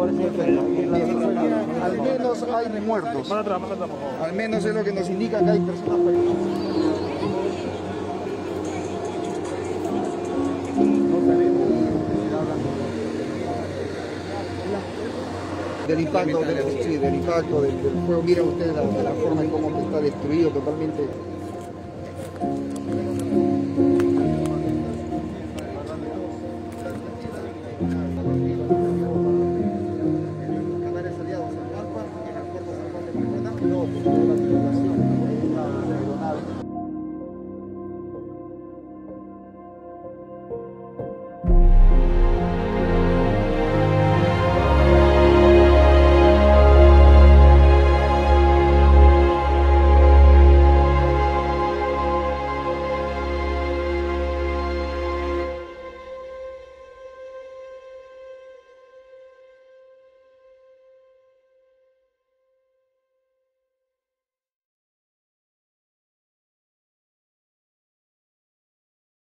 Al menos hay muertos. Al menos es lo que nos indica que hay personas fallecidas. Del impacto, del fuego. Miren ustedes la forma en cómo está destruido totalmente.